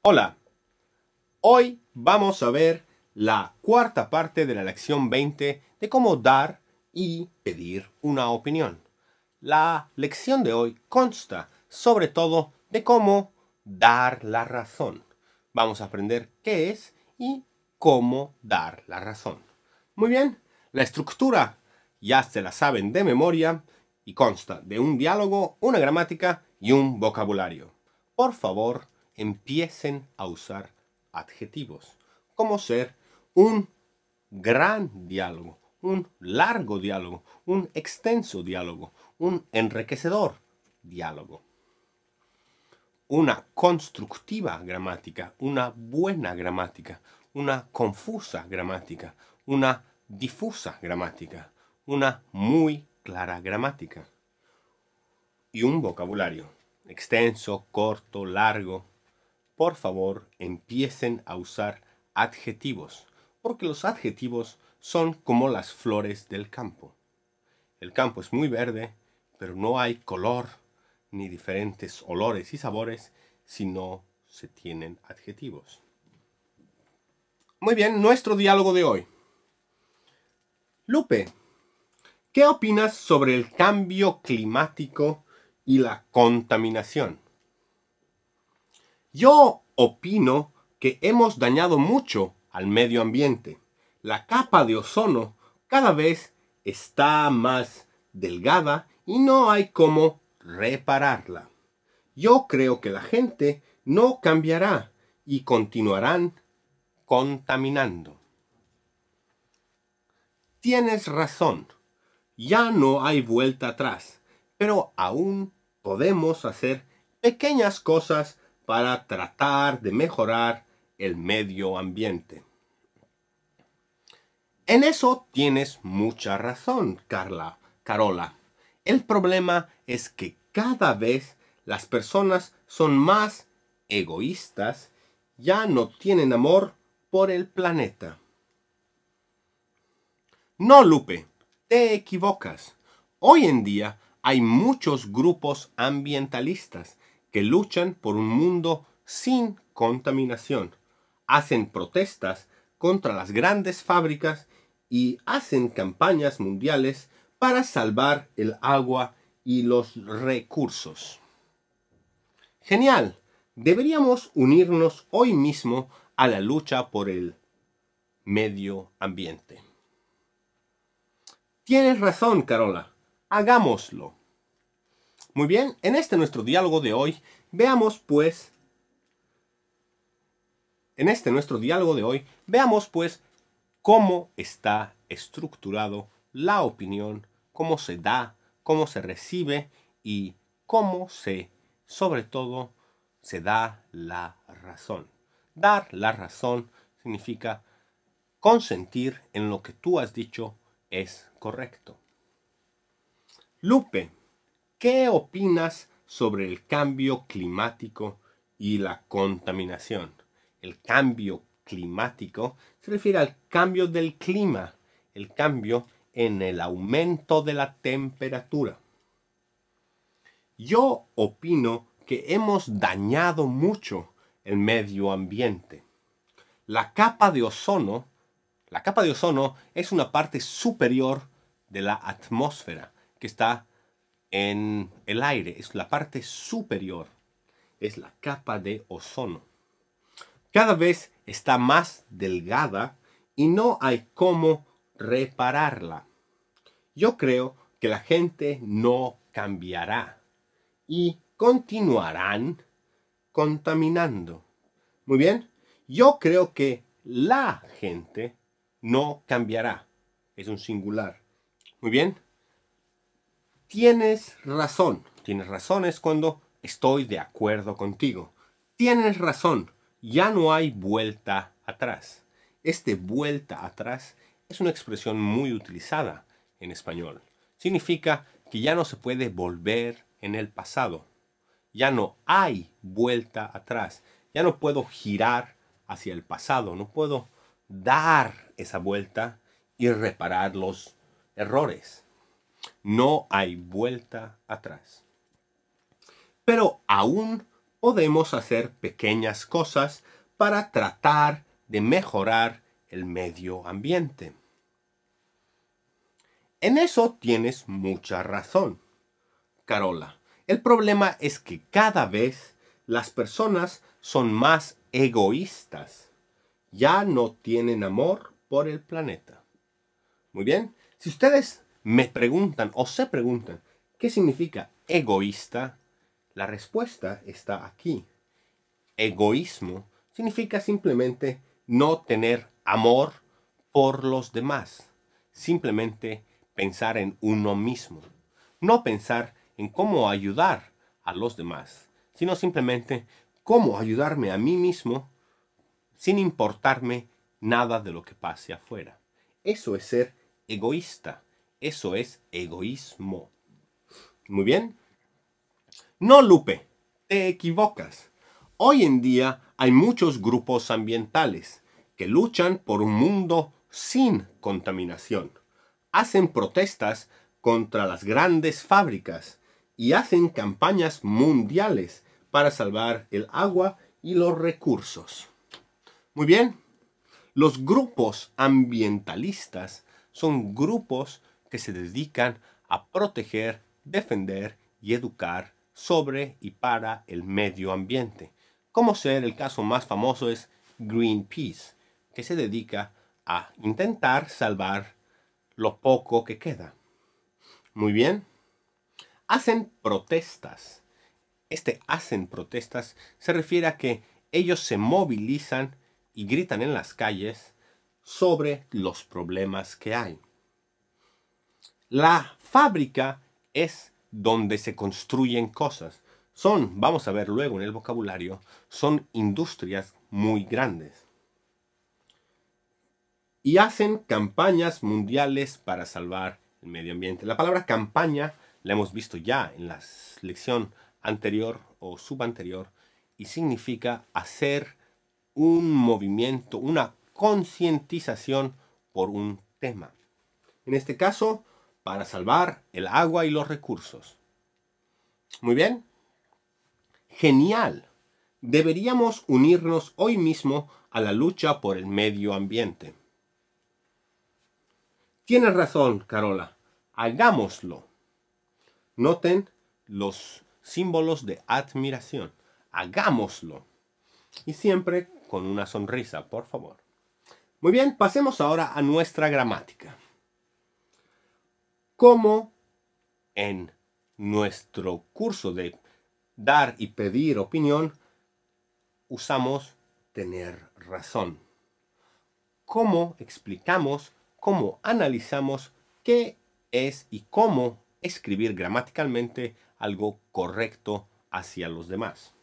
Hola, hoy vamos a ver la cuarta parte de la lección 20 de cómo dar y pedir una opinión. La lección de hoy consta sobre todo de cómo dar la razón. Vamos a aprender qué es y cómo dar la razón. Muy bien, la estructura ya se la saben de memoria y consta de un diálogo, una gramática y un vocabulario. Por favor, empiecen a usar adjetivos, como ser un gran diálogo, un largo diálogo, un extenso diálogo, un enriquecedor diálogo. Una constructiva gramática, una buena gramática, una confusa gramática, una difusa gramática, una muy clara gramática. Y un vocabulario extenso, corto, largo. Por favor, empiecen a usar adjetivos, porque los adjetivos son como las flores del campo. El campo es muy verde, pero no hay color ni diferentes olores y sabores si no se tienen adjetivos. Muy bien, nuestro diálogo de hoy. Lupe, ¿qué opinas sobre el cambio climático y la contaminación? Yo opino que hemos dañado mucho al medio ambiente. La capa de ozono cada vez está más delgada y no hay cómo repararla. Yo creo que la gente no cambiará y continuarán contaminando. Tienes razón, ya no hay vuelta atrás, pero aún podemos hacer pequeñas cosas para tratar de mejorar el medio ambiente. En eso tienes mucha razón, Carola. El problema es que cada vez las personas son más egoístas, ya no tienen amor por el planeta. No, Lupe, te equivocas. Hoy en día hay muchos grupos ambientalistas que luchan por un mundo sin contaminación. Hacen protestas contra las grandes fábricas y hacen campañas mundiales para salvar el agua y los recursos. Genial. Deberíamos unirnos hoy mismo a la lucha por el medio ambiente. Tienes razón, Carola. Hagámoslo. Muy bien, en nuestro diálogo de hoy, veamos pues cómo está estructurado la opinión, cómo se da, cómo se recibe y cómo sobre todo, se da la razón. Dar la razón significa consentir en lo que tú has dicho es correcto. Lupe, ¿qué opinas sobre el cambio climático y la contaminación? El cambio climático se refiere al cambio del clima, el cambio en el aumento de la temperatura. Yo opino que hemos dañado mucho el medio ambiente. La capa de ozono es una parte superior de la atmósfera que está en el aire. Es la parte superior. Es la capa de ozono. Cada vez está más delgada y no hay cómo repararla. Yo creo que la gente no cambiará y continuarán contaminando. Muy bien, yo creo que la gente no cambiará. Es un singular. Muy bien. Tienes razón. Tienes razón es cuando estoy de acuerdo contigo. Tienes razón. Ya no hay vuelta atrás. Vuelta atrás es una expresión muy utilizada en español. Significa que ya no se puede volver en el pasado. Ya no hay vuelta atrás. Ya no puedo girar hacia el pasado. No puedo dar esa vuelta y reparar los errores. No hay vuelta atrás. Pero aún podemos hacer pequeñas cosas para tratar de mejorar el medio ambiente. En eso tienes mucha razón, Carola. El problema es que cada vez las personas son más egoístas. Ya no tienen amor por el planeta. Muy bien, si ustedes me preguntan o se preguntan qué significa egoísta, la respuesta está aquí. Egoísmo significa simplemente no tener amor por los demás. Simplemente pensar en uno mismo. No pensar en cómo ayudar a los demás, sino simplemente cómo ayudarme a mí mismo sin importarme nada de lo que pase afuera. Eso es ser egoísta. Eso es egoísmo. Muy bien. No, Lupe, te equivocas. Hoy en día hay muchos grupos ambientales que luchan por un mundo sin contaminación. Hacen protestas contra las grandes fábricas y hacen campañas mundiales para salvar el agua y los recursos. Muy bien, los grupos ambientalistas son grupos que se dedican a proteger, defender y educar sobre y para el medio ambiente. Como ser el caso más famoso es Greenpeace, que se dedica a intentar salvar lo poco que queda. Muy bien. Hacen protestas. Hacen protestas se refiere a que ellos se movilizan y gritan en las calles sobre los problemas que hay. La fábrica es donde se construyen cosas. Vamos a ver luego en el vocabulario, son industrias muy grandes. Y hacen campañas mundiales para salvar el medio ambiente. La palabra campaña la hemos visto ya en la lección anterior o subanterior y significa hacer un movimiento, una concientización por un tema. En este caso, para salvar el agua y los recursos. Muy bien. Genial. Deberíamos unirnos hoy mismo a la lucha por el medio ambiente. Tienes razón, Carola. Hagámoslo. Noten los símbolos de admiración. Hagámoslo. Y siempre con una sonrisa, por favor. Muy bien, pasemos ahora a nuestra gramática. Como en nuestro curso de dar y pedir opinión, usamos tener razón. ¿Cómo explicamos, cómo analizamos qué es y cómo escribir gramaticalmente algo correcto hacia los demás?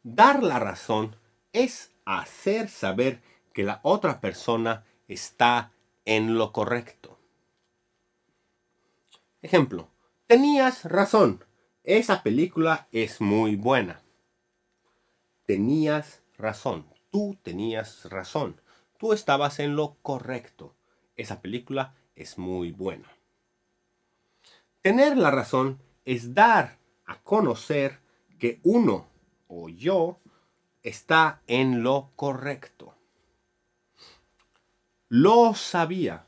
Dar la razón es hacer saber que la otra persona está en lo correcto. Ejemplo, tenías razón, esa película es muy buena. Tenías razón, tú tenías razón, tú estabas en lo correcto, esa película es muy buena. Tener la razón es dar a conocer que uno o yo está en lo correcto. Lo sabía.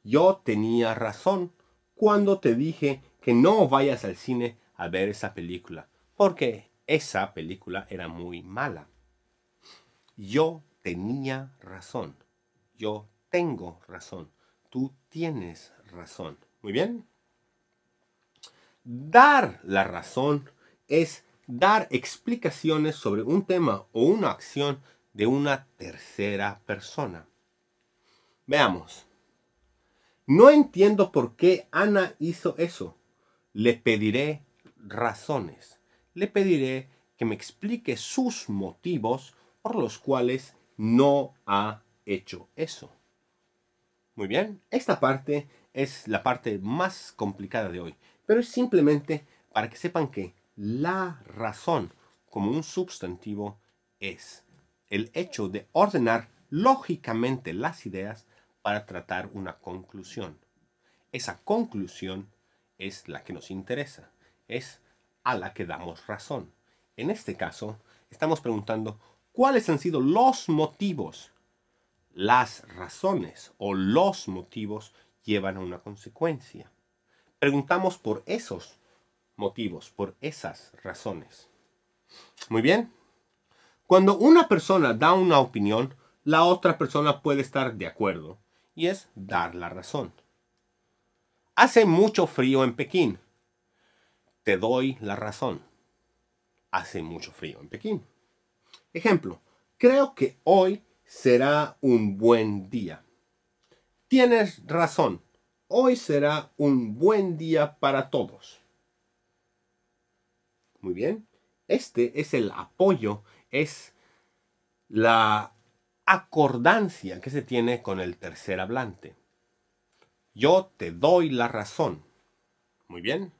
Yo tenía razón cuando te dije que no vayas al cine a ver esa película, porque esa película era muy mala. Yo tenía razón. Yo tengo razón. Tú tienes razón. Muy bien. Dar la razón es dar explicaciones sobre un tema o una acción de una tercera persona. Veamos. No entiendo por qué Ana hizo eso. Le pediré razones. Le pediré que me explique sus motivos por los cuales no ha hecho eso. Muy bien, esta parte es la parte más complicada de hoy, pero es simplemente para que sepan que la razón como un sustantivo es el hecho de ordenar lógicamente las ideas para tratar una conclusión. Esa conclusión es la que nos interesa, es a la que damos razón. En este caso, estamos preguntando cuáles han sido los motivos. Las razones o los motivos llevan a una consecuencia. Preguntamos por esos motivos, por esas razones. Muy bien. Cuando una persona da una opinión, la otra persona puede estar de acuerdo, y es dar la razón. Hace mucho frío en Pekín. Te doy la razón. Hace mucho frío en Pekín. Ejemplo, creo que hoy será un buen día. Tienes razón. Hoy será un buen día para todos. Muy bien. Este es el apoyo, es la acordancia que se tiene con el tercer hablante. Yo te doy la razón. Muy bien.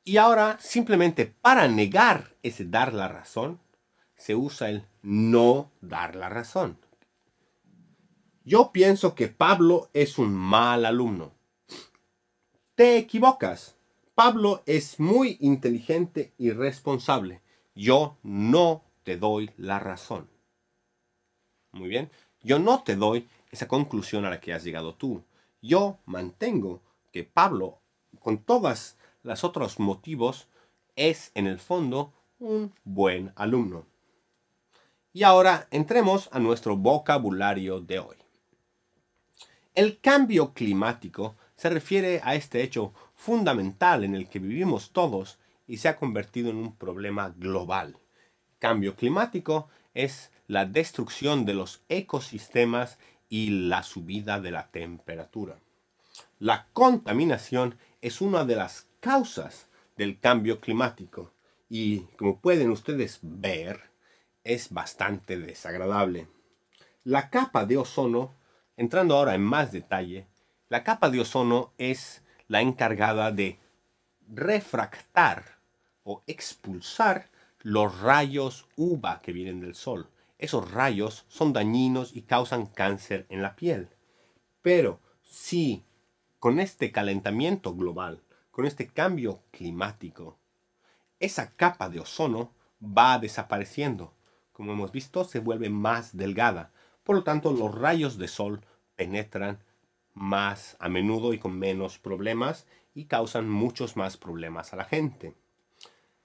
Y ahora, simplemente para negar ese dar la razón, se usa el no dar la razón. Yo pienso que Pablo es un mal alumno. Te equivocas. Pablo es muy inteligente y responsable. Yo no te doy la razón. Muy bien. Yo no te doy esa conclusión a la que has llegado tú. Yo mantengo que Pablo, con todos los otros motivos, es en el fondo un buen alumno. Y ahora entremos a nuestro vocabulario de hoy. El cambio climático se refiere a este hecho fundamental en el que vivimos todos y se ha convertido en un problema global. Cambio climático es la destrucción de los ecosistemas y la subida de la temperatura. La contaminación es una de las causas del cambio climático y, como pueden ustedes ver, es bastante desagradable. La capa de ozono, entrando ahora en más detalle, la capa de ozono es la encargada de refractar o expulsar los rayos UVA que vienen del sol. Esos rayos son dañinos y causan cáncer en la piel. Pero si con este calentamiento global, con este cambio climático, esa capa de ozono va desapareciendo. Como hemos visto, se vuelve más delgada. Por lo tanto, los rayos de sol penetran más a menudo y con menos problemas y causan muchos más problemas a la gente.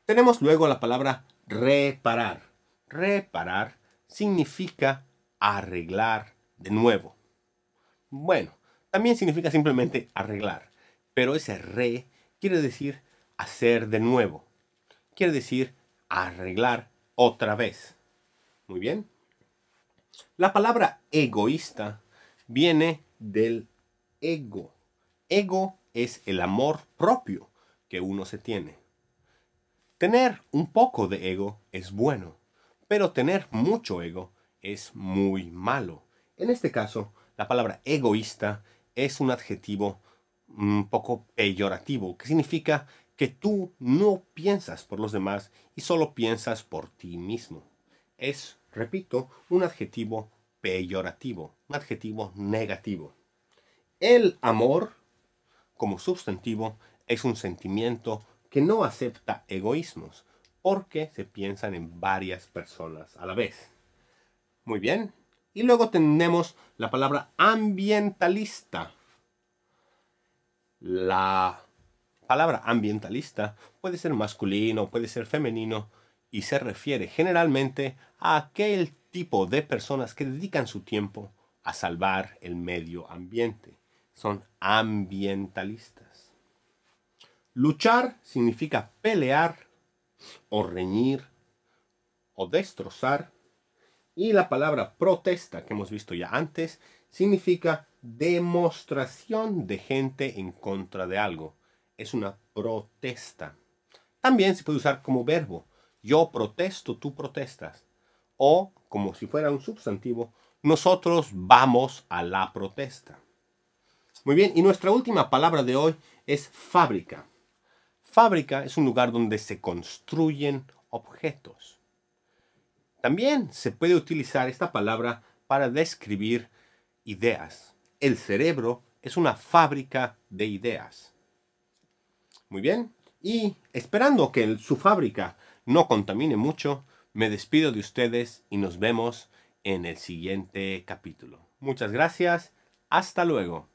Tenemos luego la palabra reparar. Reparar significa arreglar de nuevo. Bueno, también significa simplemente arreglar, pero ese re quiere decir hacer de nuevo. Quiere decir arreglar otra vez. Muy bien. La palabra egoísta viene del ego. Ego es el amor propio que uno se tiene. Tener un poco de ego es bueno, pero tener mucho ego es muy malo. En este caso, la palabra egoísta es un adjetivo un poco peyorativo, que significa que tú no piensas por los demás y solo piensas por ti mismo. Es, repito, un adjetivo peyorativo, un adjetivo negativo. El amor, como sustantivo, es un sentimiento que no acepta egoísmos, porque se piensan en varias personas a la vez. Muy bien. Y luego tenemos la palabra ambientalista. La palabra ambientalista puede ser masculino, puede ser femenino, y se refiere generalmente a aquel tipo de personas que dedican su tiempo a salvar el medio ambiente. Son ambientalistas. Luchar significa pelear o reñir o destrozar. Y la palabra protesta, que hemos visto ya antes, significa demostración de gente en contra de algo. Es una protesta. También se puede usar como verbo. Yo protesto, tú protestas. O, como si fuera un sustantivo, nosotros vamos a la protesta. Muy bien, y nuestra última palabra de hoy es fábrica. Fábrica es un lugar donde se construyen objetos. También se puede utilizar esta palabra para describir ideas. El cerebro es una fábrica de ideas. Muy bien. Y esperando que su fábrica no contamine mucho, me despido de ustedes y nos vemos en el siguiente capítulo. Muchas gracias. Hasta luego.